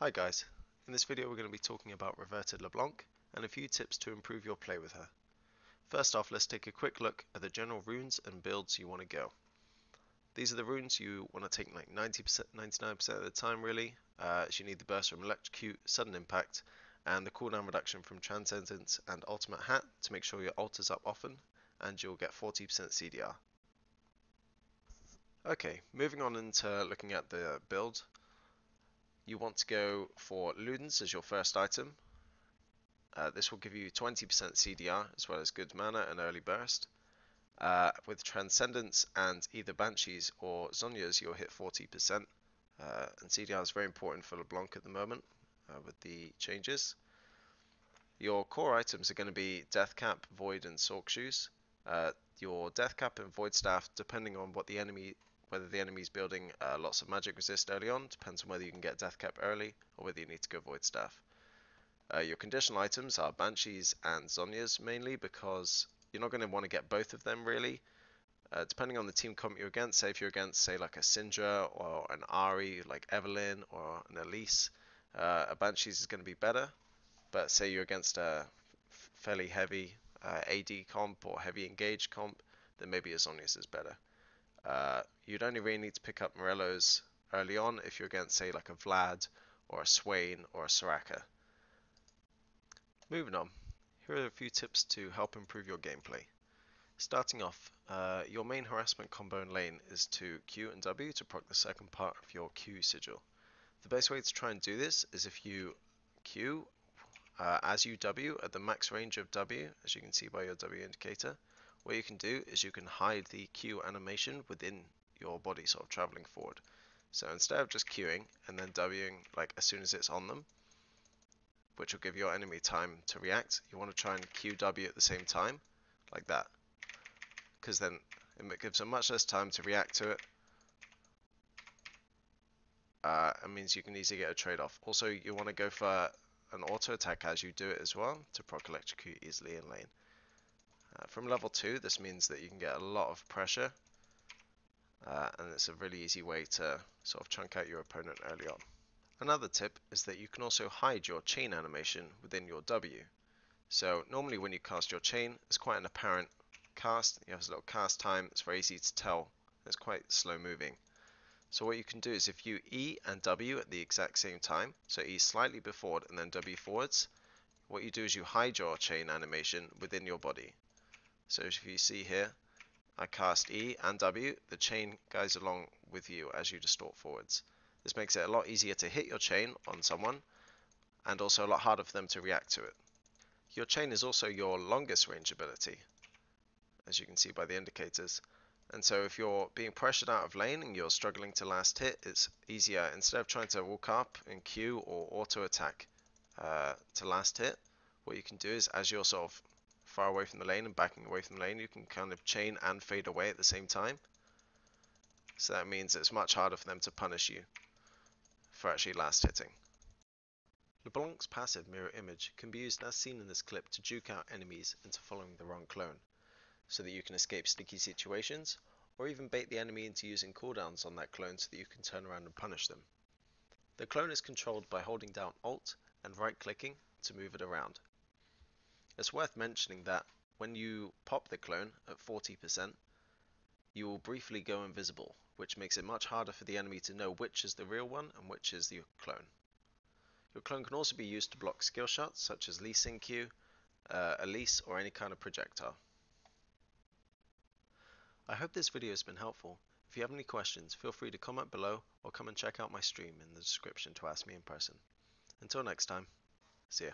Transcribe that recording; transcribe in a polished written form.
Hi guys, in this video we're going to be talking about reverted Leblanc and a few tips to improve your play with her. First off, let's take a quick look at the general runes and builds you want to go. These are the runes you want to take like 90%, 99% of the time really. So you need the burst from Electrocute, Sudden Impact, and the cooldown reduction from Transcendence and Ultimate Hat to make sure your ult is up often and you'll get 40% CDR. Okay, moving on into looking at the build. You want to go for Ludens as your first item. This will give you 20% CDR as well as good mana and early burst. With Transcendence and either Banshees or Zhonya's, you'll hit 40%. And CDR is very important for LeBlanc at the moment with the changes. Your core items are going to be Deathcap, Void, and Sork Shoes. Your Deathcap and Void Staff, depending on what whether the enemy is building lots of magic resist early on, depends on whether you can get Deathcap early or whether you need to go Void Staff. Your conditional items are Banshees and Zhonya's mainly because you're not going to want to get both of them really. Depending on the team comp you're against, say if you're against say like a Syndra or an Ahri like Evelynn or an Elise, a Banshees is going to be better. But say you're against a fairly heavy AD comp or heavy engaged comp, then maybe a Zhonya's is better. You'd only really need to pick up Morello's early on if you're against say like a Vlad or a Swain or a Soraka. Moving on, here are a few tips to help improve your gameplay. Starting off, your main harassment combo in lane is to Q and W to proc the second part of your Q sigil. The best way to try and do this is if you Q as you W at the max range of W, as you can see by your W indicator. What you can do is you can hide the Q animation within your body, sort of traveling forward. So instead of just Qing and then Wing like as soon as it's on them, which will give your enemy time to react, you want to try and QW at the same time, like that, because then it gives them much less time to react to it. It means you can easily get a trade-off. Also, you want to go for an auto attack as you do it as well to proc electrocute easily in lane. From level 2, this means that you can get a lot of pressure, and it's a really easy way to sort of chunk out your opponent early on. Another tip is that you can also hide your chain animation within your W. So normally when you cast your chain, it's quite an apparent cast. You have a little cast time, it's very easy to tell. It's quite slow moving. So what you can do is if you E and W at the exact same time, so E slightly before and then W forwards, what you do is you hide your chain animation within your body. So if you see here, I cast E and W, the chain goes along with you as you distort forwards. This makes it a lot easier to hit your chain on someone and also a lot harder for them to react to it. Your chain is also your longest range ability, as you can see by the indicators. And so if you're being pressured out of lane and you're struggling to last hit, it's easier, instead of trying to walk up and Q or auto attack to last hit, what you can do is as you're sort of far away from the lane and backing away from the lane, you can kind of chain and fade away at the same time. So that means it's much harder for them to punish you for actually last hitting. Leblanc's passive mirror image can be used as seen in this clip to juke out enemies into following the wrong clone, so that you can escape sticky situations, or even bait the enemy into using cooldowns on that clone so that you can turn around and punish them. The clone is controlled by holding down Alt and right clicking to move it around. It's worth mentioning that when you pop the clone at 40%, you will briefly go invisible, which makes it much harder for the enemy to know which is the real one and which is the clone. Your clone can also be used to block skill shots such as Lee Sin Q, Elise, or any kind of projectile. I hope this video has been helpful. If you have any questions, feel free to comment below or come and check out my stream in the description to ask me in person. Until next time, see ya.